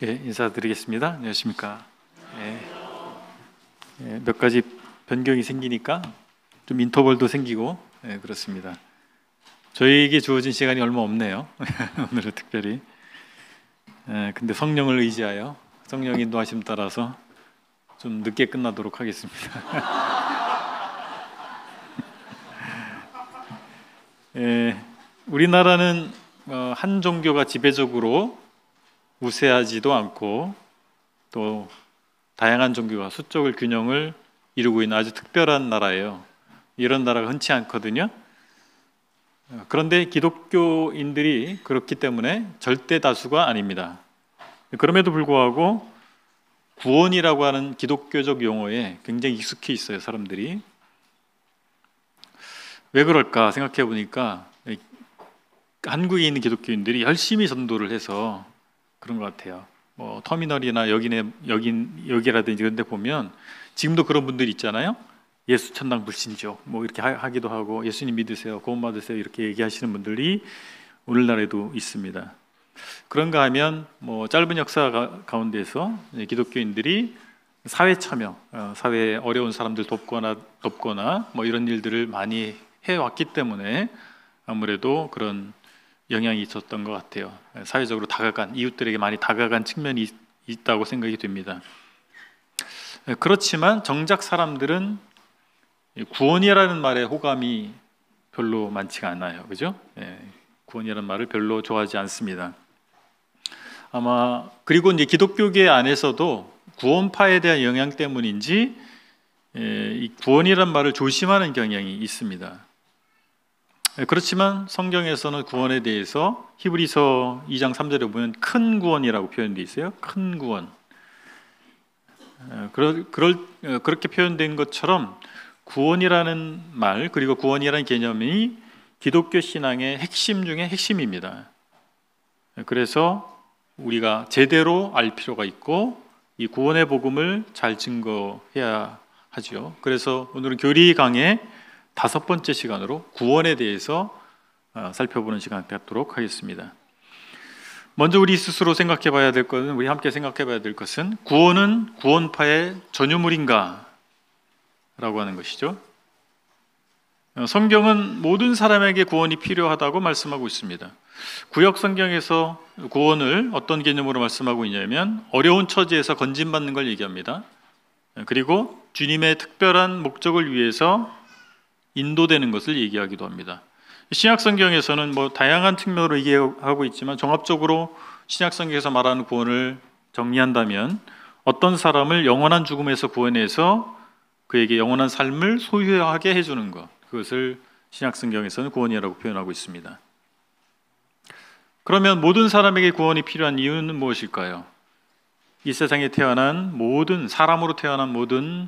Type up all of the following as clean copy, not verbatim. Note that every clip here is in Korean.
예, 인사드리겠습니다. 안녕하십니까. 예, 몇 가지 변경이 생기니까 좀 인터벌도 생기고 그렇습니다. 저희에게 주어진 시간이 얼마 없네요. 오늘은 특별히. 근데 성령을 의지하여 성령 인도하심 따라서 좀 늦게 끝나도록 하겠습니다. 우리나라는 한 종교가 지배적으로 우세하지도 않고 또 다양한 종교가 수적을 균형을 이루고 있는 아주 특별한 나라예요. 이런 나라가 흔치 않거든요. 그런데 기독교인들이 그렇기 때문에 절대 다수가 아닙니다. 그럼에도 불구하고 구원이라고 하는 기독교적 용어에 굉장히 익숙해 있어요, 사람들이. 왜 그럴까 생각해 보니까 한국에 있는 기독교인들이 열심히 전도를 해서 그런 것 같아요. 뭐 터미널이나 여기라든지 그런 데 보면 지금도 그런 분들이 있잖아요. 예수 천당 불신족 뭐 이렇게 하기도 하고 예수님 믿으세요, 구원 받으세요 이렇게 얘기하시는 분들이 오늘날에도 있습니다. 그런가 하면 뭐 짧은 역사 가운데서 기독교인들이 사회 참여, 사회에 어려운 사람들 돕거나 뭐 이런 일들을 많이 해왔기 때문에 아무래도 그런 영향이 있었던 것 같아요. 사회적으로 이웃들에게 많이 다가간 측면이 있다고 생각이 됩니다. 그렇지만 정작 사람들은 구원이라는 말에 호감이 별로 많지가 않아요. 그죠? 구원이라는 말을 별로 좋아하지 않습니다. 아마 그리고 이제 기독교계 안에서도 구원파에 대한 영향 때문인지 이 구원이라는 말을 조심하는 경향이 있습니다. 그렇지만 성경에서는 구원에 대해서 히브리서 2장 3절에 보면 큰 구원이라고 표현되어 있어요. 큰 구원. 그렇게 표현된 것처럼 구원이라는 말 그리고 구원이라는 개념이 기독교 신앙의 핵심 중에 핵심입니다. 그래서 우리가 제대로 알 필요가 있고 이 구원의 복음을 잘 증거해야 하죠. 그래서 오늘은 교리 강의 5번째 시간으로 구원에 대해서 살펴보는 시간 갖도록 하겠습니다. 먼저 우리 스스로 생각해 봐야 될 것은, 우리 함께 생각해 봐야 될 것은 구원은 구원파의 전유물인가? 라고 하는 것이죠. 성경은 모든 사람에게 구원이 필요하다고 말씀하고 있습니다. 구약 성경에서 구원을 어떤 개념으로 말씀하고 있냐면 어려운 처지에서 건진받는 걸 얘기합니다. 그리고 주님의 특별한 목적을 위해서 인도되는 것을 얘기하기도 합니다. 신약 성경에서는 뭐 다양한 측면으로 얘기하고 있지만 종합적으로 신약 성경에서 말하는 구원을 정리한다면 어떤 사람을 영원한 죽음에서 구원해서 그에게 영원한 삶을 소유하게 해주는 것, 그것을 신약 성경에서는 구원이라고 표현하고 있습니다. 그러면 모든 사람에게 구원이 필요한 이유는 무엇일까요? 이 세상에 태어난 사람으로 태어난 모든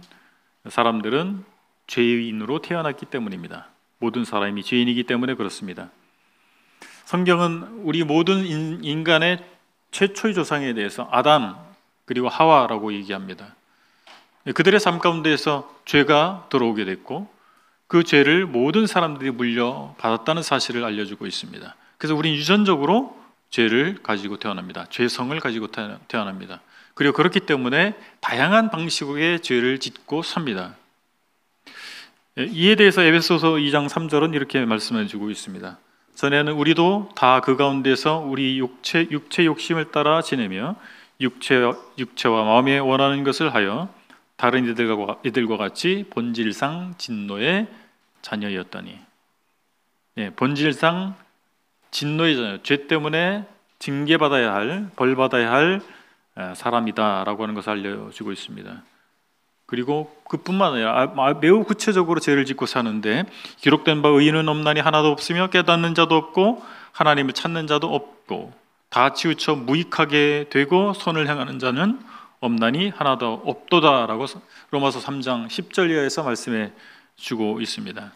사람들은 죄인으로 태어났기 때문입니다. 모든 사람이 죄인이기 때문에 그렇습니다. 성경은 우리 모든 인간의 최초의 조상에 대해서 아담 그리고 하와라고 얘기합니다. 그들의 삶 가운데에서 죄가 들어오게 됐고 그 죄를 모든 사람들이 물려받았다는 사실을 알려주고 있습니다. 그래서 우리는 유전적으로 죄를 가지고 태어납니다. 죄성을 가지고 태어납니다. 그리고 그렇기 때문에 다양한 방식의 죄를 짓고 삽니다. 이에 대해서 에베소서 2장 3절은 이렇게 말씀해 주고 있습니다. 전에는 우리도 다 그 가운데서 우리 육체 욕심을 따라 지내며 육체와 마음에 원하는 것을 하여 다른 이들과 같이 본질상 진노의 자녀였더니. 본질상 진노의 자녀, 죄 때문에 징계받아야 할, 벌받아야 할 사람이다라고 하는 것을 알려주고 있습니다. 그리고 그뿐만 아니라 매우 구체적으로 죄를 짓고 사는데 기록된 바 의인은 없나니 하나도 없으며 깨닫는 자도 없고 하나님을 찾는 자도 없고 다 치우쳐 무익하게 되고 선을 행하는 자는 없나니 하나도 없도다라고 로마서 3장 10절 이하에서 말씀해 주고 있습니다.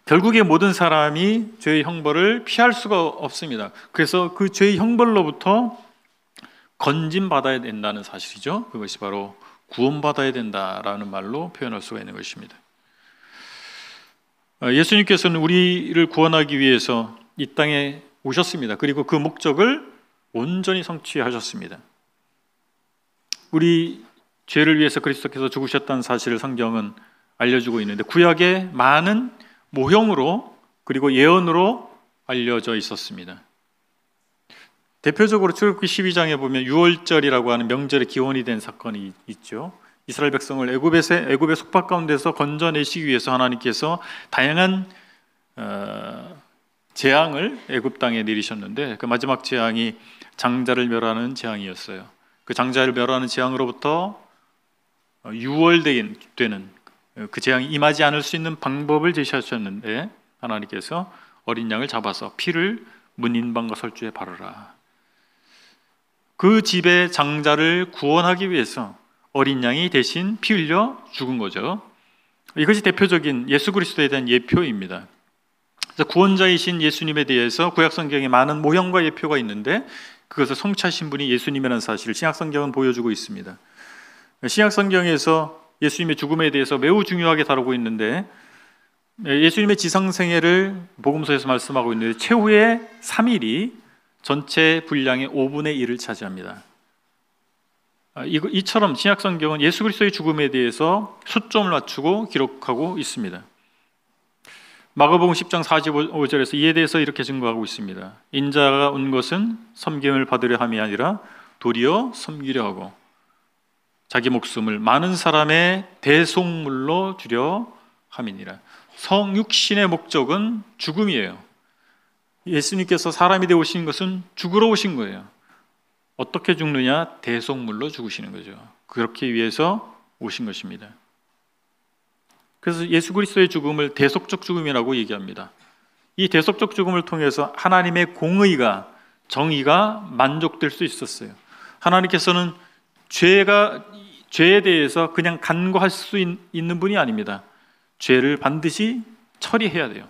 결국에 모든 사람이 죄의 형벌을 피할 수가 없습니다. 그래서 그 죄의 형벌로부터 건진받아야 된다는 사실이죠. 그것이 바로 구원받아야 된다라는 말로 표현할 수가 있는 것입니다. 예수님께서는 우리를 구원하기 위해서 이 땅에 오셨습니다. 그리고 그 목적을 온전히 성취하셨습니다. 우리 죄를 위해서 그리스도께서 죽으셨다는 사실을 성경은 알려주고 있는데, 구약의 많은 모형으로 그리고 예언으로 알려져 있었습니다. 대표적으로 출애굽기 12장에 보면 유월절이라고 하는 명절의 기원이 된 사건이 있죠. 이스라엘 백성을 애굽의 속박 가운데서 건져내시기 위해서 하나님께서 다양한 재앙을 애굽 땅에 내리셨는데, 그 마지막 재앙이 장자를 멸하는 재앙이었어요. 그 장자를 멸하는 재앙으로부터 유월되는 그 재앙이 임하지 않을 수 있는 방법을 제시하셨는데, 하나님께서 어린 양을 잡아서 피를 문인방과 설주에 바르라. 그 집의 장자를 구원하기 위해서 어린 양이 대신 피 흘려 죽은 거죠. 이것이 대표적인 예수 그리스도에 대한 예표입니다. 그래서 구원자이신 예수님에 대해서 구약 성경에 많은 모형과 예표가 있는데, 그것을 성취하신 분이 예수님이라는 사실을 신약 성경은 보여주고 있습니다. 신약 성경에서 예수님의 죽음에 대해서 매우 중요하게 다루고 있는데, 예수님의 지상생애를 복음서에서 말씀하고 있는데 최후의 3일이 전체 분량의 5분의 1을 차지합니다. 이처럼 신약 성경은 예수 그리스도의 죽음에 대해서 초점을 맞추고 기록하고 있습니다. 마가복음 10장 45절에서 이에 대해서 이렇게 증거하고 있습니다. 인자가 온 것은 섬김을 받으려 함이 아니라 도리어 섬기려 하고 자기 목숨을 많은 사람의 대속물로 주려 함이니라. 성육신의 목적은 죽음이에요. 예수님께서 사람이 되어 오신 것은 죽으러 오신 거예요. 어떻게 죽느냐? 대속물로 죽으시는 거죠. 그렇게 위해서 오신 것입니다. 그래서 예수 그리스도의 죽음을 대속적 죽음이라고 얘기합니다. 이 대속적 죽음을 통해서 하나님의 공의가, 정의가 만족될 수 있었어요. 하나님께서는 죄에 대해서 그냥 간과할 수 있는 분이 아닙니다. 죄를 반드시 처리해야 돼요.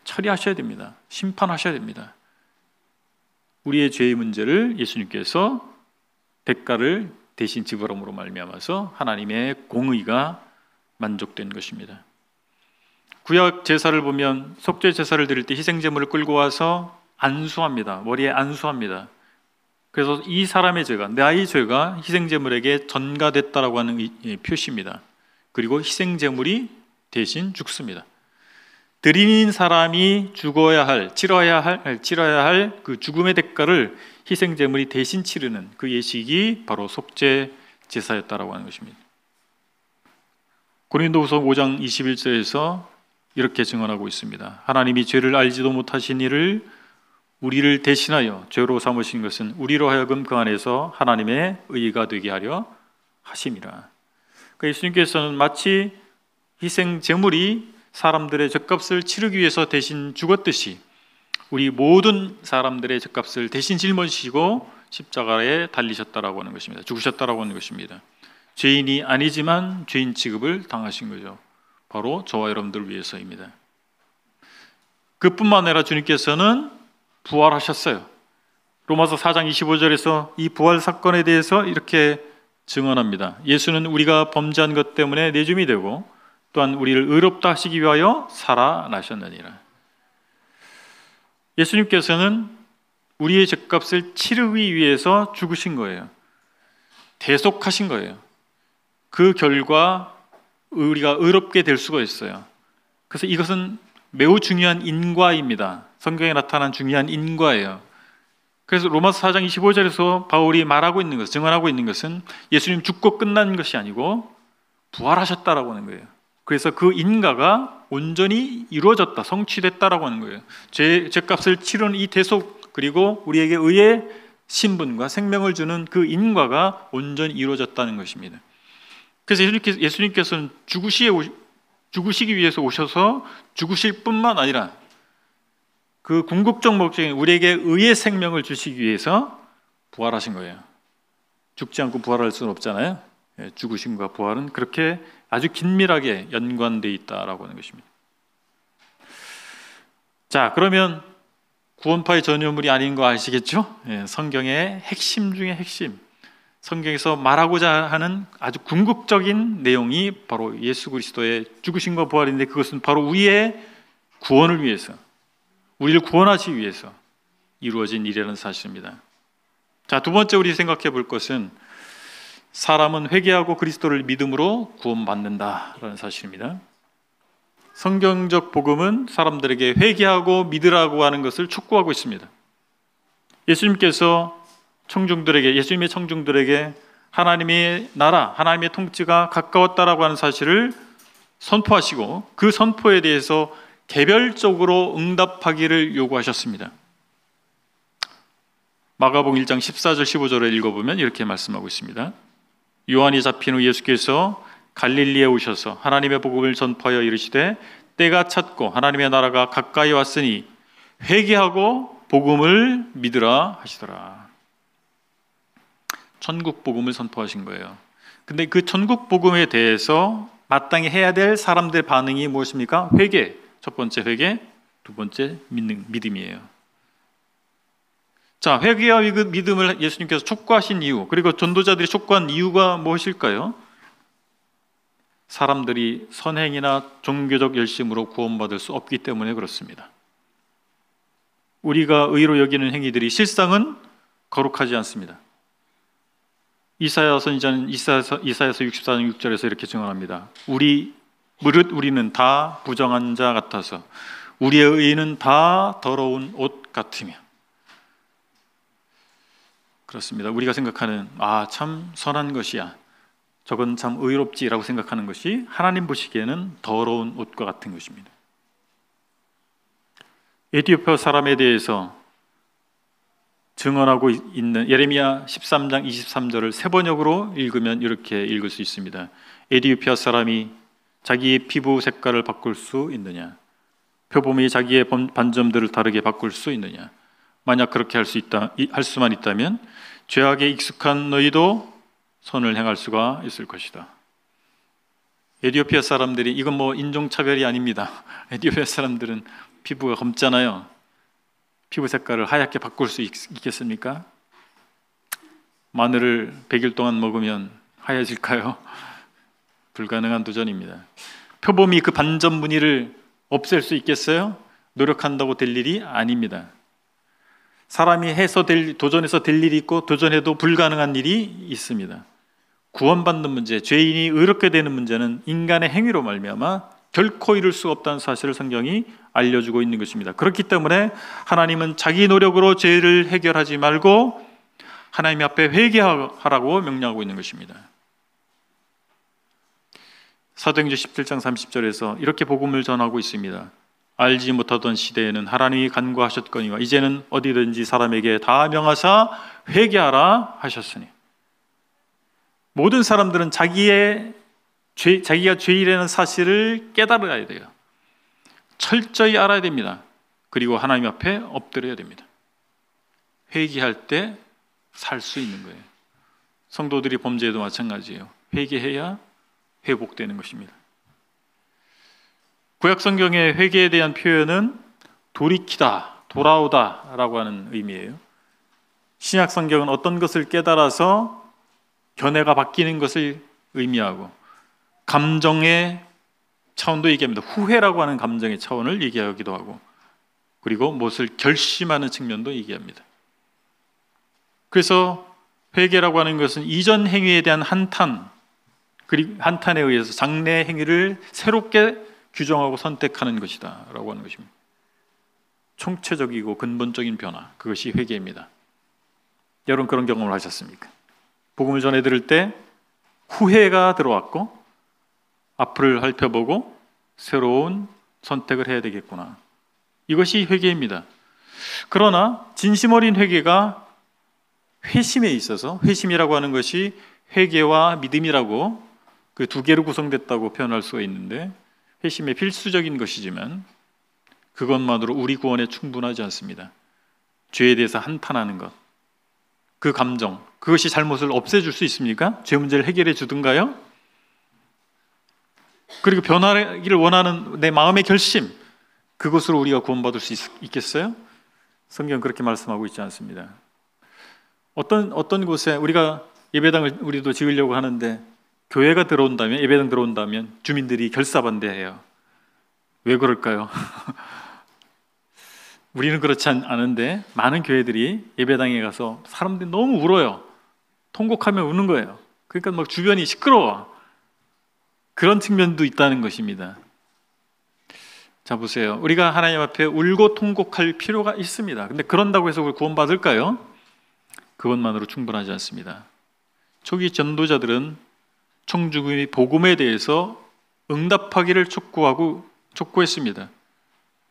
처리하셔야 됩니다. 심판하셔야 됩니다. 우리의 죄의 문제를 예수님께서 대가를 대신 지불함으로 말미암아서 하나님의 공의가 만족된 것입니다. 구약 제사를 보면 속죄 제사를 드릴 때 희생제물을 끌고 와서 안수합니다. 머리에 안수합니다. 그래서 이 사람의 죄가, 나의 죄가 희생제물에게 전가됐다라고 하는 표시입니다. 그리고 희생제물이 대신 죽습니다. 드리는 사람이 치러야 할 그 죽음의 대가를 희생제물이 대신 치르는 그 예식이 바로 속죄 제사였다라고 하는 것입니다. 고린도후서 5장 21절에서 이렇게 증언하고 있습니다. 하나님이 죄를 알지도 못하신 이를 우리를 대신하여 죄로 삼으신 것은 우리로 하여금 그 안에서 하나님의 의가 되게 하려 하심이라. 그러니까 예수님께서는 마치 희생 제물이 사람들의 죗값을 치르기 위해서 대신 죽었듯이 우리 모든 사람들의 죗값을 대신 짊어지시고 십자가에 달리셨다라고 하는 것입니다. 죽으셨다라고 하는 것입니다. 죄인이 아니지만 죄인 취급을 당하신 거죠. 바로 저와 여러분들을 위해서입니다. 그뿐만 아니라 주님께서는 부활하셨어요. 로마서 4장 25절에서 이 부활 사건에 대해서 이렇게 증언합니다. 예수는 우리가 범죄한 것 때문에 내줌이 되고 또한 우리를 의롭다 하시기 위하여 살아나셨느니라. 예수님께서는 우리의 죗값을 치르기 위해서 죽으신 거예요. 대속하신 거예요. 그 결과 우리가 의롭게 될 수가 있어요. 그래서 이것은 매우 중요한 인과입니다. 성경에 나타난 중요한 인과예요. 그래서 로마서 4장 25절에서 바울이 말하고 있는 것은, 증언하고 있는 것은 예수님 죽고 끝난 것이 아니고 부활하셨다라고 하는 거예요. 그래서 그 인과가 온전히 이루어졌다, 성취됐다라고 하는 거예요. 죄값을 치르는 이 대속, 그리고 우리에게 의의 신분과 생명을 주는 그 인과가 온전히 이루어졌다는 것입니다. 그래서 예수님께서는 죽으시기 위해서 오셔서 죽으실 뿐만 아니라 그 궁극적 목적인 우리에게 의의 생명을 주시기 위해서 부활하신 거예요. 죽지 않고 부활할 수는 없잖아요. 죽으심과 부활은 그렇게 아주 긴밀하게 연관되어 있다라고 하는 것입니다. 자, 그러면 구원파의 전유물이 아닌 거 아시겠죠? 성경의 핵심 중에 핵심, 성경에서 말하고자 하는 아주 궁극적인 내용이 바로 예수 그리스도의 죽으심과 부활인데, 그것은 바로 우리의 구원을 위해서, 우리를 구원하시기 위해서 이루어진 일이라는 사실입니다. 자, 두 번째 우리 생각해 볼 것은 사람은 회개하고 그리스도를 믿음으로 구원받는다라는 사실입니다. 성경적 복음은 사람들에게 회개하고 믿으라고 하는 것을 촉구하고 있습니다. 예수님께서 예수님의 청중들에게 하나님의 나라, 하나님의 통치가 가까웠다라고 하는 사실을 선포하시고 그 선포에 대해서 개별적으로 응답하기를 요구하셨습니다. 마가복음 1장 14절 15절을 읽어보면 이렇게 말씀하고 있습니다. 요한이 잡힌 후 예수께서 갈릴리에 오셔서 하나님의 복음을 전파하여 이르시되 때가 찼고 하나님의 나라가 가까이 왔으니 회개하고 복음을 믿으라 하시더라. 천국 복음을 선포하신 거예요. 근데 그 천국 복음에 대해서 마땅히 해야 될 사람들의 반응이 무엇입니까? 회개. 첫 번째 회개, 두 번째 믿음이에요. 자, 회개와 믿음을 예수님께서 촉구하신 이유, 그리고 전도자들이 촉구한 이유가 무엇일까요? 사람들이 선행이나 종교적 열심으로 구원받을 수 없기 때문에 그렇습니다. 우리가 의로 여기는 행위들이 실상은 거룩하지 않습니다. 이사야 선지자는 이사야서 64장 6절에서 이렇게 증언합니다. 무릇 우리는 다 부정한 자 같아서 우리의 의는 다 더러운 옷 같으며. 그렇습니다. 우리가 생각하는 참 선한 것이야, 저건 참 의롭지라고 생각하는 것이 하나님 보시기에는 더러운 옷과 같은 것입니다. 에티오피아 사람에 대해서 증언하고 있는 예레미야 13장 23절을 세 번역으로 읽으면 이렇게 읽을 수 있습니다. 에티오피아 사람이 자기의 피부 색깔을 바꿀 수 있느냐? 표범이 자기의 반점들을 다르게 바꿀 수 있느냐? 만약 그렇게 할 수만 있다면 죄악에 익숙한 너희도 선을 행할 수가 있을 것이다. 에티오피아 사람들이, 이건 인종차별이 아닙니다. 에티오피아 사람들은 피부가 검잖아요. 피부 색깔을 하얗게 바꿀 수 있겠습니까? 마늘을 100일 동안 먹으면 하얘질까요? 불가능한 도전입니다. 표범이 그 반점 무늬를 없앨 수 있겠어요? 노력한다고 될 일이 아닙니다. 사람이 도전해서 될 일이 있고 도전해도 불가능한 일이 있습니다. 구원받는 문제, 죄인이 의롭게 되는 문제는 인간의 행위로 말미암아 결코 이룰 수 없다는 사실을 성경이 알려주고 있는 것입니다. 그렇기 때문에 하나님은 자기 노력으로 죄를 해결하지 말고 하나님 앞에 회개하라고 명령하고 있는 것입니다. 사도행전 17장 30절에서 이렇게 복음을 전하고 있습니다. 알지 못하던 시대에는 하나님이 간구하셨거니와 이제는 어디든지 사람에게 다 명하사 회개하라 하셨으니. 모든 사람들은 자기가 죄인이라는 사실을 깨달아야 돼요. 철저히 알아야 됩니다. 그리고 하나님 앞에 엎드려야 됩니다. 회개할 때 살 수 있는 거예요. 성도들이 범죄에도 마찬가지예요. 회개해야 회복되는 것입니다. 구약 성경의 회개에 대한 표현은 돌이키다, 돌아오다 라고 하는 의미예요. 신약 성경은 어떤 것을 깨달아서 견해가 바뀌는 것을 의미하고 감정의 차원도 얘기합니다. 후회라고 하는 감정의 차원을 얘기하기도 하고, 그리고 무엇을 결심하는 측면도 얘기합니다. 그래서 회개라고 하는 것은 이전 행위에 대한 한탄, 그리고 한탄에 의해서 장래 행위를 새롭게 규정하고 선택하는 것이다 라고 하는 것입니다. 총체적이고 근본적인 변화, 그것이 회개입니다. 여러분 그런 경험을 하셨습니까? 복음을 전해 들을 때 후회가 들어왔고 앞을 살펴보고 새로운 선택을 해야 되겠구나. 이것이 회개입니다. 그러나 진심 어린 회개가 회심에 있어서, 회심이라고 하는 것이 회개와 믿음이라고 그 두 개로 구성됐다고 표현할 수가 있는데, 회심의 필수적인 것이지만 그것만으로 우리 구원에 충분하지 않습니다. 죄에 대해서 한탄하는 것, 그 감정, 그것이 잘못을 없애줄 수 있습니까? 죄 문제를 해결해 주든가요? 그리고 변화기를 원하는 내 마음의 결심, 그것으로 우리가 구원받을 수 있겠어요? 성경은 그렇게 말씀하고 있지 않습니다. 어떤 곳에 우리가 예배당을 우리도 지으려고 하는데 교회가 들어온다면, 예배당 들어온다면 주민들이 결사반대해요. 왜 그럴까요? 우리는 그렇지 않은데 많은 교회들이 예배당에 가서 사람들이 너무 울어요. 통곡하며 우는 거예요. 그러니까 막 주변이 시끄러워. 그런 측면도 있다는 것입니다. 자, 보세요. 우리가 하나님 앞에 울고 통곡할 필요가 있습니다. 근데 그런다고 해서 우리 구원받을까요? 그것만으로 충분하지 않습니다. 초기 전도자들은 청중의 복음에 대해서 응답하기를 촉구했습니다.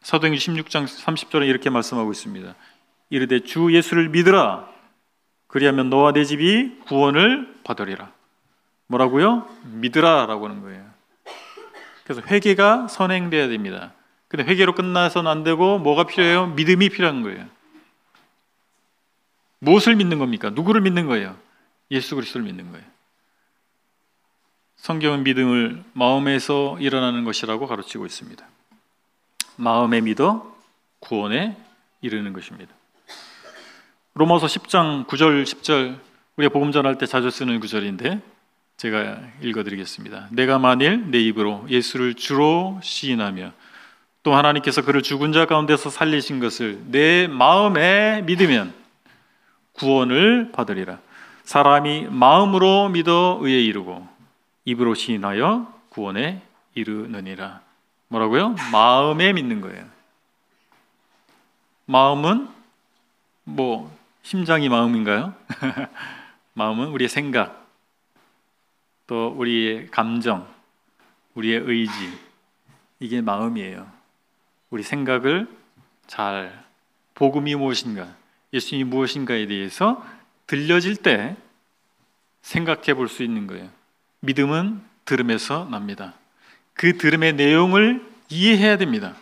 사도행전 16장 30절에 이렇게 말씀하고 있습니다. 이르되 주 예수를 믿으라. 그리하면 너와 내 집이 구원을 받으리라. 뭐라고요? 믿으라 라고 하는 거예요. 그래서 회개가 선행돼야 됩니다. 근데 회개로 끝나서는 안 되고 뭐가 필요해요? 믿음이 필요한 거예요. 무엇을 믿는 겁니까? 누구를 믿는 거예요? 예수 그리스도를 믿는 거예요. 성경은 믿음을 마음에서 일어나는 것이라고 가르치고 있습니다. 마음에 믿어 구원에 이르는 것입니다. 로마서 10장 9절 10절 우리가 복음 전할 때 자주 쓰는 구절인데 제가 읽어드리겠습니다. 내가 만일 내 입으로 예수를 주로 시인하며 또 하나님께서 그를 죽은 자 가운데서 살리신 것을 내 마음에 믿으면 구원을 받으리라. 사람이 마음으로 믿어 의에 이르고 입으로 시인하여 구원에 이르느니라. 뭐라고요? 마음에 믿는 거예요. 마음은 뭐 심장이 마음인가요? 마음은 우리의 생각, 또 우리의 감정, 우리의 의지, 이게 마음이에요. 우리 생각을 잘 복음이 무엇인가, 예수님이 무엇인가에 대해서 들려질 때 생각해 볼 수 있는 거예요. 믿음은 들음에서 납니다. 그 들음의 내용을 이해해야 됩니다.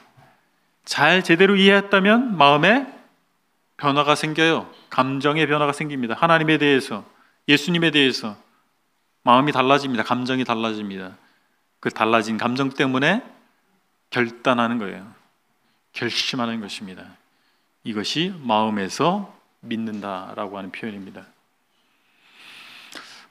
잘 제대로 이해했다면 마음에 변화가 생겨요. 감정의 변화가 생깁니다. 하나님에 대해서, 예수님에 대해서 마음이 달라집니다. 감정이 달라집니다. 그 달라진 감정 때문에 결단하는 거예요. 결심하는 것입니다. 이것이 마음에서 믿는다라고 하는 표현입니다.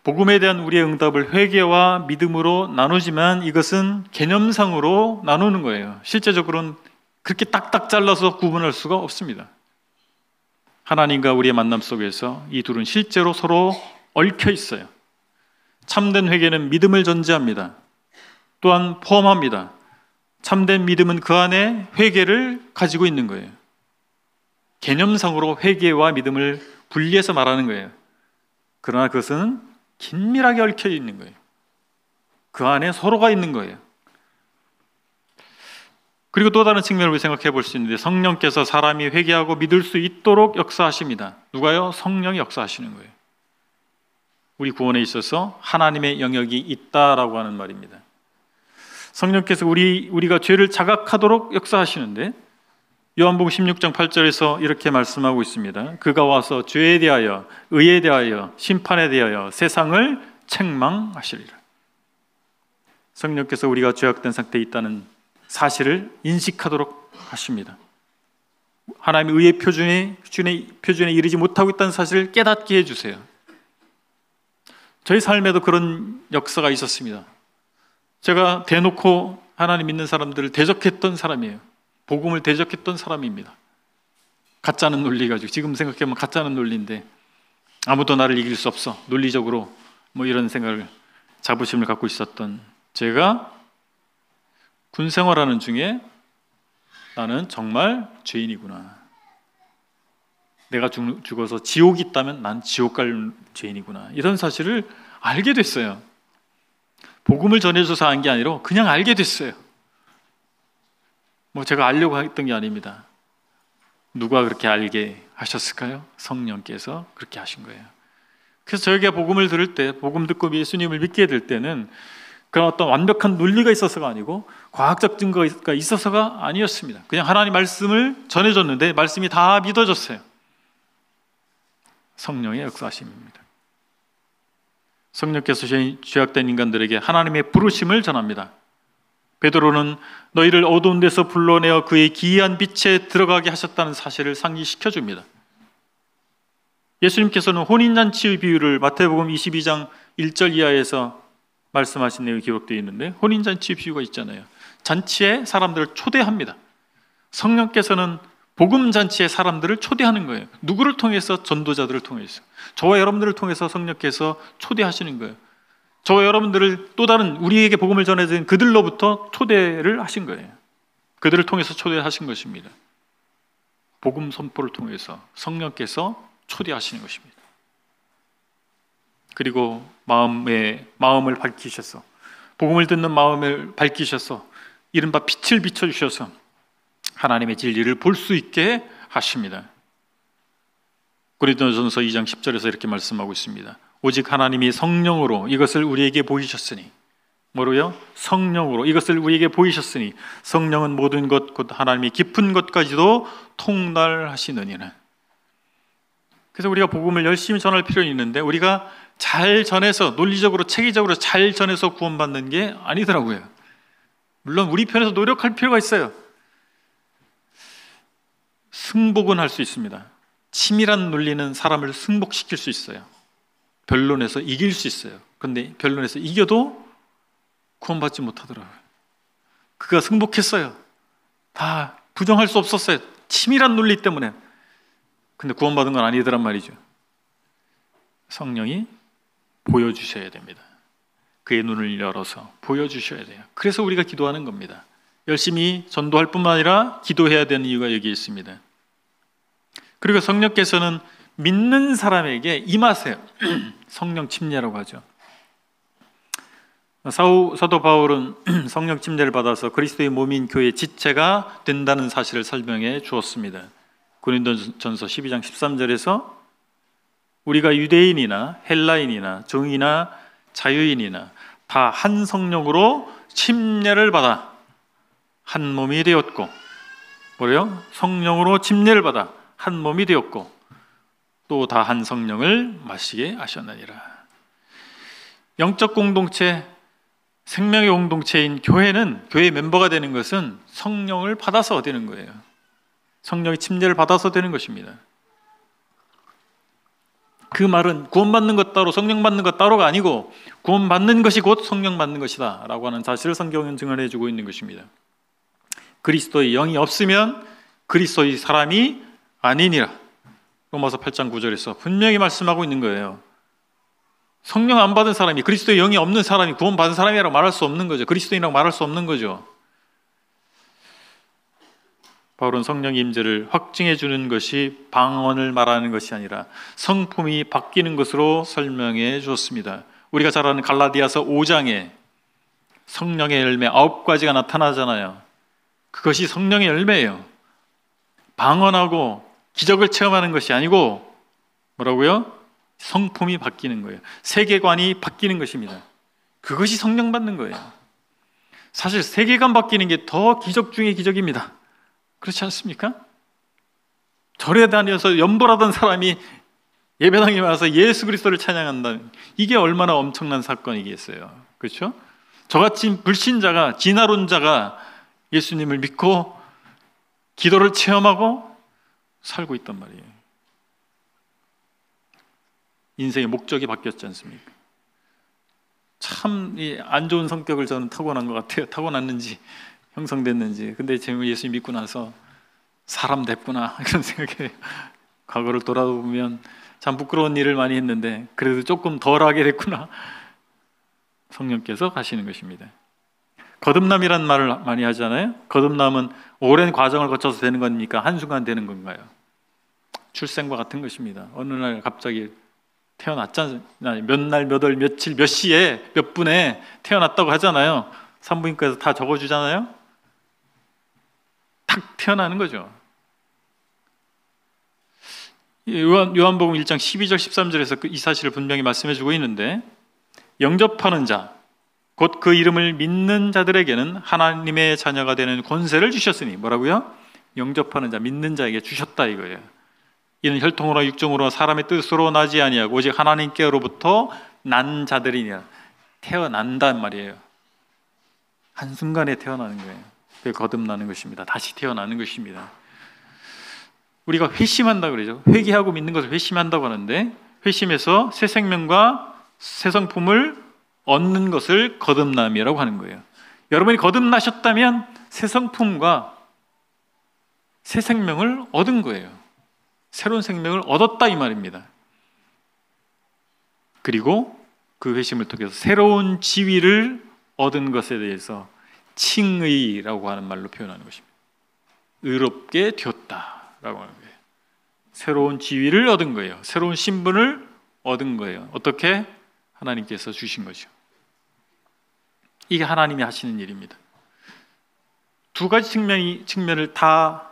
복음에 대한 우리의 응답을 회개와 믿음으로 나누지만 이것은 개념상으로 나누는 거예요. 실제적으로는 그렇게 딱딱 잘라서 구분할 수가 없습니다. 하나님과 우리의 만남 속에서 이 둘은 실제로 서로 얽혀 있어요. 참된 회개는 믿음을 전제합니다. 또한 포함합니다. 참된 믿음은 그 안에 회개를 가지고 있는 거예요. 개념상으로 회개와 믿음을 분리해서 말하는 거예요. 그러나 그것은 긴밀하게 얽혀 있는 거예요. 그 안에 서로가 있는 거예요. 그리고 또 다른 측면을 생각해 볼 수 있는데 성령께서 사람이 회개하고 믿을 수 있도록 역사하십니다. 누가요? 성령이 역사하시는 거예요. 우리 구원에 있어서 하나님의 영역이 있다라고 하는 말입니다. 성령께서 우리가 죄를 자각하도록 역사하시는데 요한복음 16장 8절에서 이렇게 말씀하고 있습니다. 그가 와서 죄에 대하여, 의에 대하여, 심판에 대하여 세상을 책망하시리라. 성령께서 우리가 죄악된 상태에 있다는 사실을 인식하도록 하십니다. 하나님의 의의 표준에 이르지 못하고 있다는 사실을 깨닫게 해주세요. 저희 삶에도 그런 역사가 있었습니다. 제가 대놓고 하나님 믿는 사람들을 대적했던 사람이에요. 복음을 대적했던 사람입니다. 가짜는 논리 가지고 지금 생각해보면 가짜는 논리인데 아무도 나를 이길 수 없어. 논리적으로 뭐 이런 생각을 자부심을 갖고 있었던 제가 군 생활하는 중에 나는 정말 죄인이구나. 내가 죽어서 지옥이 있다면 난 지옥 갈 죄인이구나. 이런 사실을 알게 됐어요. 복음을 전해줘서 안 게 아니라 그냥 알게 됐어요. 뭐 제가 알려고 했던 게 아닙니다. 누가 그렇게 알게 하셨을까요? 성령께서 그렇게 하신 거예요. 그래서 저희가 복음을 들을 때, 복음 듣고 예수님을 믿게 될 때는 그런 어떤 완벽한 논리가 있어서가 아니고 과학적 증거가 있어서가 아니었습니다. 그냥 하나님 말씀을 전해줬는데 말씀이 다 믿어졌어요. 성령의 역사하심입니다. 성령께서 죄악된 인간들에게 하나님의 부르심을 전합니다. 베드로는 너희를 어두운 데서 불러내어 그의 기이한 빛에 들어가게 하셨다는 사실을 상기시켜 줍니다. 예수님께서는 혼인잔치의 비유를 마태복음 22장 1절 이하에서 말씀하신 내용이 기록되어 있는데 혼인잔치의 비유가 있잖아요. 잔치에 사람들을 초대합니다. 성령께서는 복음 잔치에 사람들을 초대하는 거예요. 누구를 통해서? 전도자들을 통해서. 저와 여러분들을 통해서 성령께서 초대하시는 거예요. 저와 여러분들을 또 다른 우리에게 복음을 전해준 그들로부터 초대를 하신 거예요. 그들을 통해서 초대하신 것입니다. 복음 선포를 통해서 성령께서 초대하시는 것입니다. 그리고 마음을 밝히셔서, 복음을 듣는 마음을 밝히셔서 이른바 빛을 비춰주셔서 하나님의 진리를 볼 수 있게 하십니다. 고린도전서 2장 10절에서 이렇게 말씀하고 있습니다. 오직 하나님이 성령으로 이것을 우리에게 보이셨으니, 뭐로요? 성령으로 이것을 우리에게 보이셨으니 성령은 모든 것 곧 하나님이 깊은 것까지도 통달하시느니라. 그래서 우리가 복음을 열심히 전할 필요는 있는데 우리가 잘 전해서, 논리적으로 체계적으로 잘 전해서 구원받는 게 아니더라고요. 물론 우리 편에서 노력할 필요가 있어요. 승복은 할 수 있습니다. 치밀한 논리는 사람을 승복시킬 수 있어요. 변론에서 이길 수 있어요. 그런데 변론에서 이겨도 구원받지 못하더라고요. 그가 승복했어요. 다 부정할 수 없었어요. 치밀한 논리 때문에. 근데 구원받은 건 아니더란 말이죠. 성령이 보여주셔야 됩니다. 그의 눈을 열어서 보여주셔야 돼요. 그래서 우리가 기도하는 겁니다. 열심히 전도할 뿐만 아니라 기도해야 되는 이유가 여기 있습니다. 그리고 성령께서는 믿는 사람에게 임하세요. 성령 침례라고 하죠. 사도 바울은 성령 침례를 받아서 그리스도의 몸인 교회의 지체가 된다는 사실을 설명해 주었습니다. 고린도전서 12장 13절에서 우리가 유대인이나 헬라인이나 종이나 자유인이나 다 한 성령으로 침례를 받아 한 몸이 되었고, 뭐래요? 성령으로 침례를 받아 한 몸이 되었고 또 다 한 성령을 마시게 하셨느니라. 영적 공동체, 생명의 공동체인 교회는, 교회 멤버가 되는 것은 성령을 받아서 되는 거예요. 성령의 침례를 받아서 되는 것입니다. 그 말은 구원받는 것 따로, 성령 받는 것 따로가 아니고 구원받는 것이 곧 성령 받는 것이다 라고 하는 사실을 성경은 증언해 주고 있는 것입니다. 그리스도의 영이 없으면 그리스도의 사람이 아니니라. 로마서 8장 9절에서 분명히 말씀하고 있는 거예요. 성령 안 받은 사람이, 그리스도의 영이 없는 사람이 구원받은 사람이라고 말할 수 없는 거죠. 그리스도인이라고 말할 수 없는 거죠. 바울은 성령의 임재를 확증해 주는 것이 방언을 말하는 것이 아니라 성품이 바뀌는 것으로 설명해 주었습니다. 우리가 잘 아는 갈라디아서 5장에 성령의 열매 9가지가 나타나잖아요. 그것이 성령의 열매예요. 방언하고 기적을 체험하는 것이 아니고 뭐라고요? 성품이 바뀌는 거예요. 세계관이 바뀌는 것입니다. 그것이 성령 받는 거예요. 사실 세계관 바뀌는 게 더 기적 중의 기적입니다. 그렇지 않습니까? 절에 다녀서 연보라던 사람이 예배당에 와서 예수 그리스도를 찬양한다. 이게 얼마나 엄청난 사건이겠어요. 그렇죠? 저같이 불신자가, 진화론자가 예수님을 믿고 기도를 체험하고 살고 있단 말이에요. 인생의 목적이 바뀌었지 않습니까? 참 안 좋은 성격을 저는 타고난 것 같아요. 타고났는지 형성됐는지. 근데 제가 예수 믿고 나서 사람 됐구나 이런 생각이, 과거를 돌아보면 참 부끄러운 일을 많이 했는데 그래도 조금 덜 하게 됐구나. 성령께서 가시는 것입니다. 거듭남이란 말을 많이 하잖아요. 거듭남은 오랜 과정을 거쳐서 되는 겁니까? 한순간 되는 건가요? 출생과 같은 것입니다. 어느 날 갑자기 태어났잖아요. 몇 날, 몇 월, 며칠, 몇 시에, 몇 분에 태어났다고 하잖아요. 산부인과에서 다 적어주잖아요. 탁 태어나는 거죠. 요한복음 1장 12절 13절에서 이 사실을 분명히 말씀해주고 있는데, 영접하는 자, 곧 그 이름을 믿는 자들에게는 하나님의 자녀가 되는 권세를 주셨으니, 뭐라고요? 영접하는 자, 믿는 자에게 주셨다 이거예요. 이는 혈통으로 육정으로 사람의 뜻으로 나지 아니하고 오직 하나님께로부터 난 자들이니라. 태어난단 말이에요. 한순간에 태어나는 거예요. 그게 거듭나는 것입니다. 다시 태어나는 것입니다. 우리가 회심한다 그러죠. 회개하고 믿는 것을 회심한다고 하는데, 회심해서 새 생명과 새 성품을 얻는 것을 거듭남이라고 하는 거예요. 여러분이 거듭나셨다면 새 성품과 새 생명을 얻은 거예요. 새로운 생명을 얻었다 이 말입니다. 그리고 그 회심을 통해서 새로운 지위를 얻은 것에 대해서 칭의라고 하는 말로 표현하는 것입니다. 의롭게 되었다라고 하는 거예요. 새로운 지위를 얻은 거예요. 새로운 신분을 얻은 거예요. 어떻게? 하나님께서 주신 거죠. 이게 하나님이 하시는 일입니다. 두 가지 측면을 다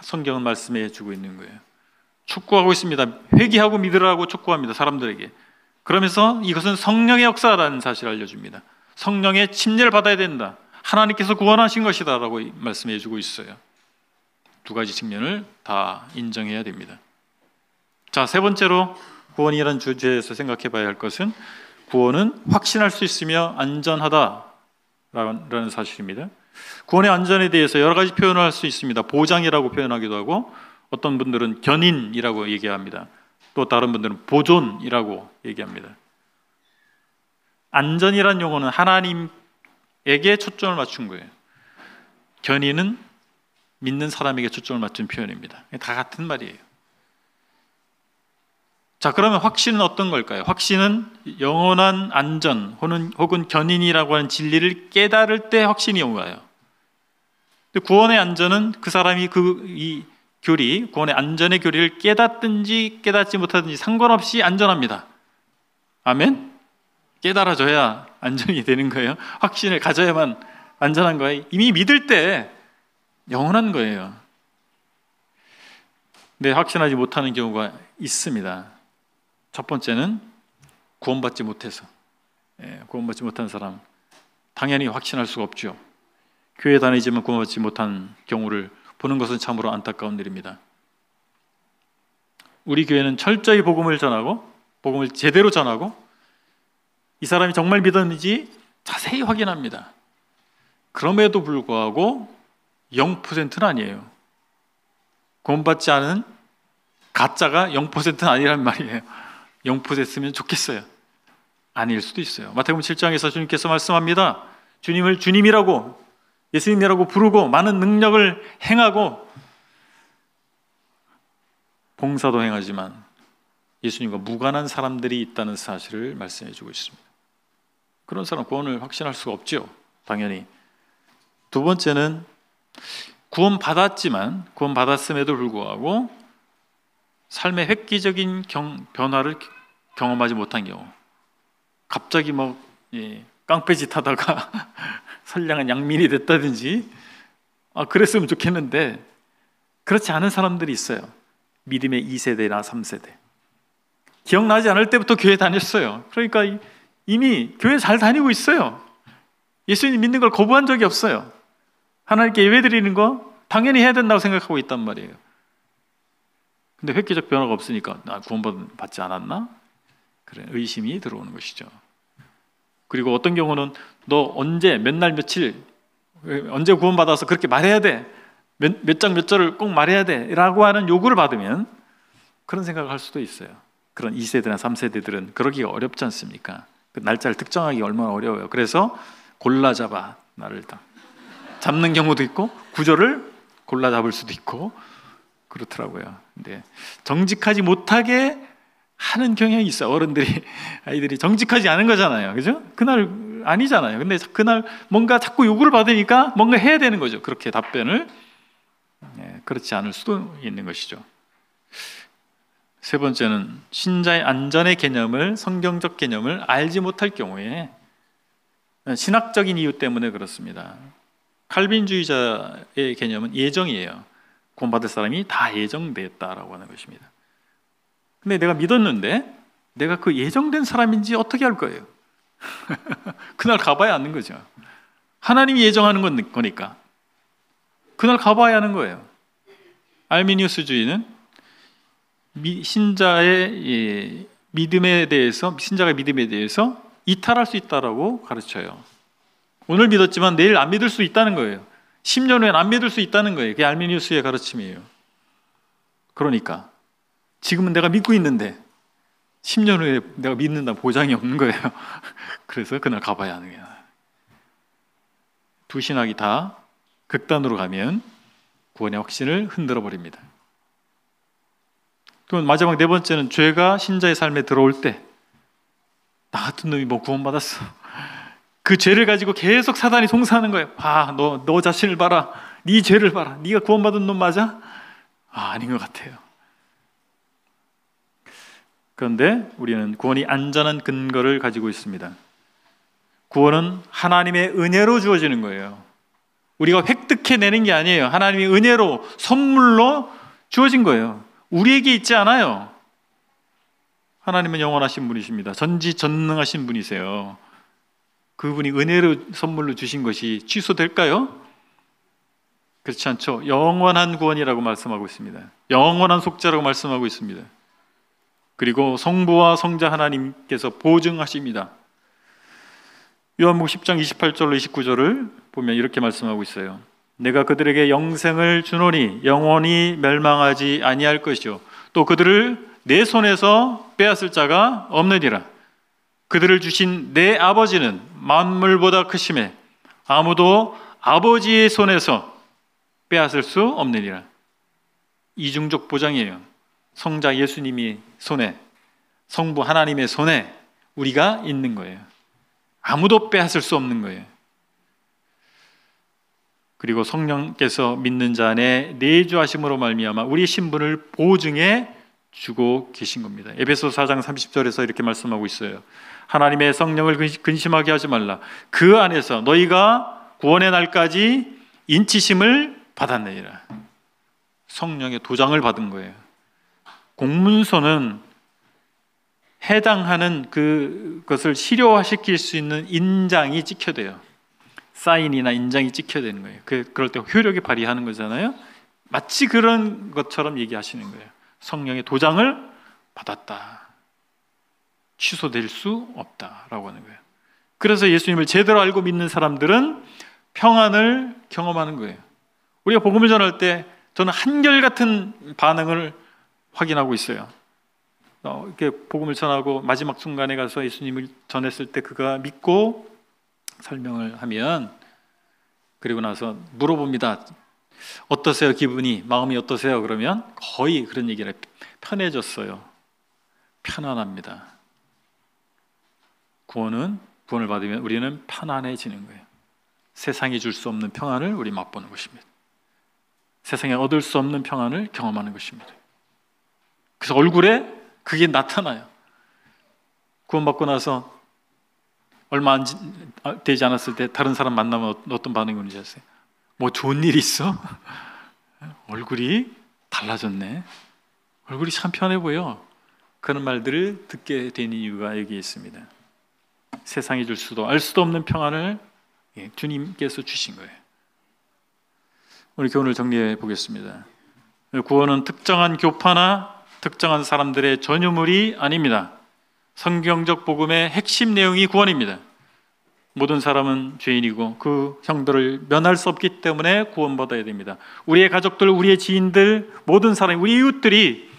성경은 말씀해 주고 있는 거예요. 촉구하고 있습니다. 회개하고 믿으라고 촉구합니다. 사람들에게. 그러면서 이것은 성령의 역사라는 사실을 알려줍니다. 성령의 침례를 받아야 된다. 하나님께서 구원하신 것이다 라고 말씀해 주고 있어요. 두 가지 측면을 다 인정해야 됩니다. 자, 세 번째로 구원이라는 주제에서 생각해 봐야 할 것은 구원은 확신할 수 있으며 안전하다라는 사실입니다. 구원의 안전에 대해서 여러 가지 표현을 할 수 있습니다. 보장이라고 표현하기도 하고, 어떤 분들은 견인이라고 얘기합니다. 또 다른 분들은 보존이라고 얘기합니다. 안전이라는 용어는 하나님에게 초점을 맞춘 거예요. 견인은 믿는 사람에게 초점을 맞춘 표현입니다. 다 같은 말이에요. 자, 그러면 확신은 어떤 걸까요? 확신은 영원한 안전 혹은 견인이라고 하는 진리를 깨달을 때 확신이 와요. 구원의 안전은 그 사람이 이 교리, 구원의 안전의 교리를 깨닫든지 깨닫지 못하든지 상관없이 안전합니다. 아멘? 깨달아줘야 안전이 되는 거예요. 확신을 가져야만 안전한 거예요. 이미 믿을 때 영원한 거예요. 근데 확신하지 못하는 경우가 있습니다. 첫 번째는 구원받지 못해서, 구원받지 못한 사람 당연히 확신할 수가 없죠. 교회 다니지만 구원받지 못한 경우를 보는 것은 참으로 안타까운 일입니다. 우리 교회는 철저히 복음을 전하고 복음을 제대로 전하고 이 사람이 정말 믿었는지 자세히 확인합니다. 그럼에도 불구하고 0%는 아니에요. 구원받지 않은 가짜가 0%는 아니란 말이에요. 0%였으면 좋겠어요. 아닐 수도 있어요. 마태복음 7장에서 주님께서 말씀합니다. 주님을 주님이라고, 예수님이라고 부르고 많은 능력을 행하고 봉사도 행하지만 예수님과 무관한 사람들이 있다는 사실을 말씀해 주고 있습니다. 그런 사람 구원을 확신할 수가 없죠. 당연히. 두 번째는 구원받았음에도 불구하고 삶의 획기적인 변화를 경험하지 못한 경우, 갑자기 깡패짓 하다가 선량한 양민이 됐다든지, 그랬으면 좋겠는데 그렇지 않은 사람들이 있어요. 믿음의 2세대나 3세대. 기억나지 않을 때부터 교회 다녔어요. 그러니까 이미 교회 잘 다니고 있어요. 예수님 믿는 걸 거부한 적이 없어요. 하나님께 예배드리는 거 당연히 해야 된다고 생각하고 있단 말이에요. 근데 획기적 변화가 없으니까 구원받지 않았나? 그래, 의심이 들어오는 것이죠. 그리고 어떤 경우는 너 언제 몇 날 며칠 언제 구원받아서 그렇게 말해야 돼, 몇 장 몇 절을 꼭 말해야 돼 라고 하는 요구를 받으면 그런 생각을 할 수도 있어요. 그런 2세대나 3세대들은 그러기가 어렵지 않습니까? 그 날짜를 특정하기 얼마나 어려워요. 그래서 골라 잡아 나를 잡는 경우도 있고 구절을 골라 잡을 수도 있고 그렇더라고요. 근데 정직하지 못하게 하는 경향이 있어요. 아이들이 정직하지 않은 거잖아요. 그죠? 그날 아니잖아요. 근데 그날 뭔가 자꾸 요구를 받으니까 뭔가 해야 되는 거죠. 그렇게 답변을. 그렇지 않을 수도 있는 것이죠. 세 번째는 신자의 안전의 개념을, 성경적 개념을 알지 못할 경우에 신학적인 이유 때문에 그렇습니다. 칼빈주의자의 개념은 예정이에요. 구원받을 사람이 다 예정됐다라고 하는 것입니다. 근데 내가 믿었는데 내가 그 예정된 사람인지 어떻게 알 거예요? 그날 가봐야 아는 거죠. 하나님이 예정하는 거니까 그날 가봐야 하는 거예요. 알미니우스주의는 신자가 믿음에 대해서 이탈할 수 있다라고 가르쳐요. 오늘 믿었지만 내일 안 믿을 수 있다는 거예요. 10년 후엔 안 믿을 수 있다는 거예요. 그게 알미니우스의 가르침이에요. 그러니까 지금은 내가 믿고 있는데 10년 후에 내가 믿는다는 보장이 없는 거예요. 그래서 그날 가봐야 하는 거예요. 두 신학이 다 극단으로 가면 구원의 확신을 흔들어 버립니다. 또 마지막 네 번째는 죄가 신자의 삶에 들어올 때 나 같은 놈이 뭐 구원받았어. 그 죄를 가지고 계속 사단이 송사하는 거예요. 너 자신을 봐라. 네 죄를 봐라. 네가 구원받은 놈 맞아? 아닌 것 같아요. 그런데 우리는 구원이 안전한 근거를 가지고 있습니다. 구원은 하나님의 은혜로 주어지는 거예요. 우리가 획득해내는 게 아니에요. 하나님의 은혜로, 선물로 주어진 거예요. 우리에게 있지 않아요. 하나님은 영원하신 분이십니다. 전지전능하신 분이세요. 그분이 은혜로 선물로 주신 것이 취소될까요? 그렇지 않죠. 영원한 구원이라고 말씀하고 있습니다. 영원한 속죄라고 말씀하고 있습니다. 그리고 성부와 성자 하나님께서 보증하십니다. 요한복음 10장 28절로 29절을 보면 이렇게 말씀하고 있어요. 내가 그들에게 영생을 주노니 영원히 멸망하지 아니할 것이요 또 그들을 내 손에서 빼앗을 자가 없느니라. 그들을 주신 내 아버지는 만물보다 크심에 아무도 아버지의 손에서 빼앗을 수 없느니라. 이중적 보장이에요. 성자 예수님이 손에, 성부 하나님의 손에 우리가 있는 거예요. 아무도 빼앗을 수 없는 거예요. 그리고 성령께서 믿는 자 안에 내주하심으로 말미암아 우리 신분을 보증해 주고 계신 겁니다. 에베소서 4장 30절에서 이렇게 말씀하고 있어요. 하나님의 성령을 근심하게 하지 말라. 그 안에서 너희가 구원의 날까지 인치심을 받았느니라. 성령의 도장을 받은 거예요. 공문서는 해당하는 그것을 실효화시킬 수 있는 인장이 찍혀야 돼요. 사인이나 인장이 찍혀야 되는 거예요. 그럴 때 효력이 발휘하는 거잖아요. 마치 그런 것처럼 얘기하시는 거예요. 성령의 도장을 받았다. 취소될 수 없다라고 하는 거예요. 그래서 예수님을 제대로 알고 믿는 사람들은 평안을 경험하는 거예요. 우리가 복음을 전할 때 저는 한결같은 반응을 확인하고 있어요. 이렇게 복음을 전하고 마지막 순간에 가서 예수님을 전했을 때 그가 믿고 설명을 하면 그리고 나서 물어봅니다. 어떠세요? 기분이, 마음이 어떠세요? 그러면 거의 그런 얘기를 해요. 편해졌어요. 편안합니다. 구원을 받으면 우리는 편안해지는 거예요. 세상이 줄 수 없는 평안을 우리 맛보는 것입니다. 세상에 얻을 수 없는 평안을 경험하는 것입니다. 그래서 얼굴에 그게 나타나요. 구원받고 나서 얼마 되지 않았을 때 다른 사람 만나면 어떤 반응이 오는지 아세요? 뭐 좋은 일 있어? 얼굴이 달라졌네. 얼굴이 참 편해 보여. 그런 말들을 듣게 된 이유가 여기에 있습니다. 세상이 줄 수도 알 수도 없는 평안을 주님께서 주신 거예요. 우리 교훈을 정리해 보겠습니다. 구원은 특정한 교파나 특정한 사람들의 전유물이 아닙니다. 성경적 복음의 핵심 내용이 구원입니다. 모든 사람은 죄인이고 그 형들을 면할 수 없기 때문에 구원받아야 됩니다. 우리의 가족들, 우리의 지인들, 모든 사람, 우리 이웃들이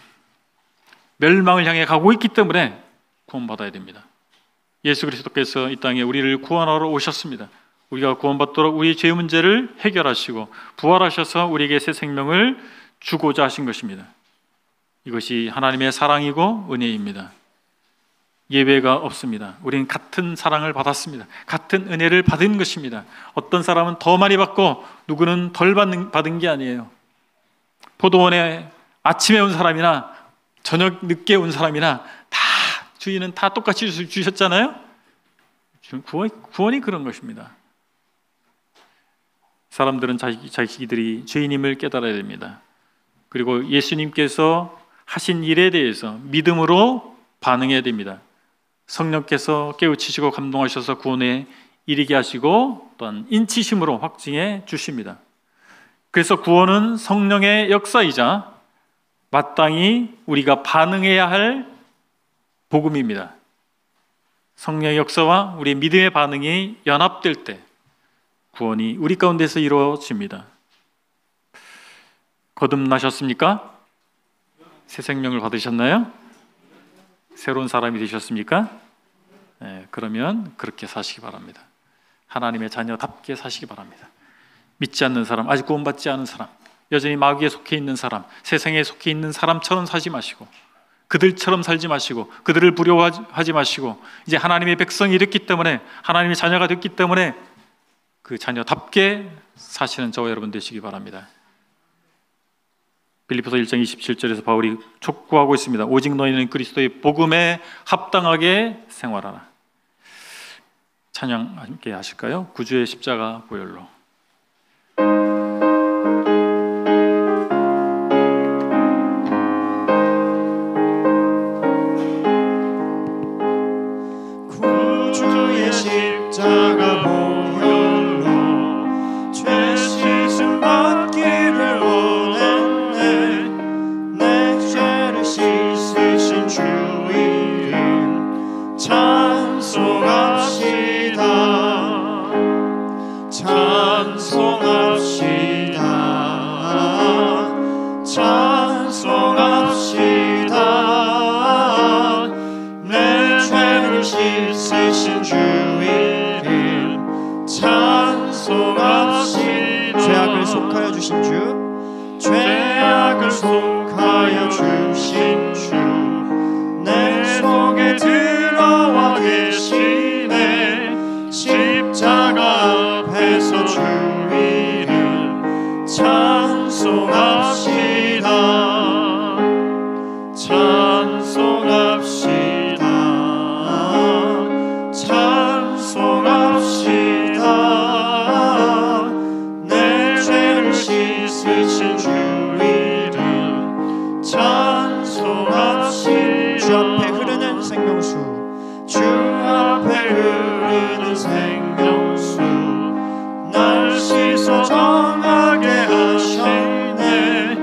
멸망을 향해 가고 있기 때문에 구원받아야 됩니다. 예수 그리스도께서 이 땅에 우리를 구원하러 오셨습니다. 우리가 구원받도록 우리의 죄 문제를 해결하시고 부활하셔서 우리에게 새 생명을 주고자 하신 것입니다. 이것이 하나님의 사랑이고 은혜입니다. 예외가 없습니다. 우리는 같은 사랑을 받았습니다. 같은 은혜를 받은 것입니다. 어떤 사람은 더 많이 받고 누구는 덜 받은 게 아니에요. 포도원에 아침에 온 사람이나 저녁 늦게 온 사람이나 다 주인은 다 똑같이 주셨잖아요. 구원이 그런 것입니다. 사람들은 자기들이 죄인임을 깨달아야 됩니다. 그리고 예수님께서 하신 일에 대해서 믿음으로 반응해야 됩니다. 성령께서 깨우치시고 감동하셔서 구원에 이르게 하시고 또한 인치심으로 확증해 주십니다. 그래서 구원은 성령의 역사이자 마땅히 우리가 반응해야 할 복음입니다. 성령의 역사와 우리의 믿음의 반응이 연합될 때 구원이 우리 가운데서 이루어집니다. 거듭나셨습니까? 새 생명을 받으셨나요? 새로운 사람이 되셨습니까? 네, 그러면 그렇게 사시기 바랍니다. 하나님의 자녀답게 사시기 바랍니다. 믿지 않는 사람, 아직 구원받지 않은 사람, 여전히 마귀에 속해 있는 사람, 세상에 속해 있는 사람처럼 살지 마시고, 그들처럼 살지 마시고, 그들을 부러워하지 마시고, 이제 하나님의 백성이 됐기 때문에, 하나님의 자녀가 됐기 때문에 그 자녀답게 사시는 저와 여러분 되시기 바랍니다. 빌립보서 1장 27절에서 바울이 촉구하고 있습니다. 오직 너희는 그리스도의 복음에 합당하게 생활하라. 찬양 함께 하실까요? 구주의 십자가 보혈로. 구주의 십자가 보혈로 죄 씻음 받기를 원했네. 내 죄를 씻으신 주 이름 찬송합시다. 찬송합시다. 찬송합시다. 내 죄를 씻으신 주 이름 찬송합시다. 죄악을 속하여 주신 주, 죄악을 속하여 주신 주, 내 속에 들어와 계시네. 십자가 앞에서 주 이름 찬송합시다. 찬송합시다. 찬송합시다. 내 죄를 씻으신 주 이름 찬송합시다. 주 앞에 흐르는 생명수, 주 앞에 흐르는 생명수, 날 씻어 정하게 하셨네.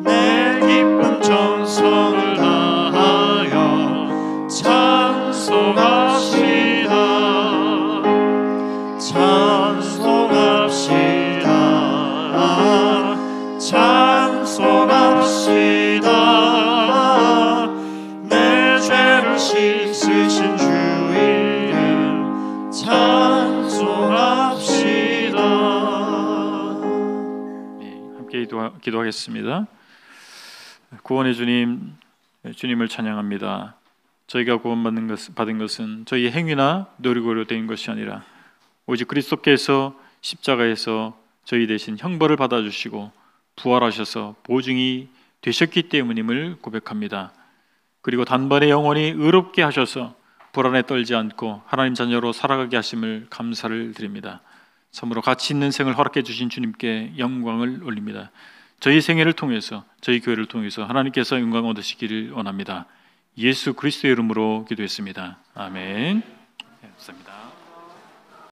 내 기쁨 전성을 다하여 찬송합시다. 찬송합시다. 찬송합시다. 내 죄를 씻으신 주 이름 찬송합시다. 함께 기도하겠습니다. 구원의 주님, 주님을 찬양합니다. 저희가 구원받은 받은 것은 저희의 행위나 노력으로 된 것이 아니라 오직 그리스도께서 십자가에서 저희 대신 형벌을 받아주시고 부활하셔서 보증이 되셨기 때문임을 고백합니다. 그리고 단번에 영원히 의롭게 하셔서 불안에 떨지 않고 하나님 자녀로 살아가게 하심을 감사를 드립니다. 참으로 가치 있는 생을 허락해 주신 주님께 영광을 올립니다. 저희 생애를 통해서, 저희 교회를 통해서 하나님께서 영광 얻으시기를 원합니다. 예수 그리스도의 이름으로 기도했습니다. 아멘. 감사합니다.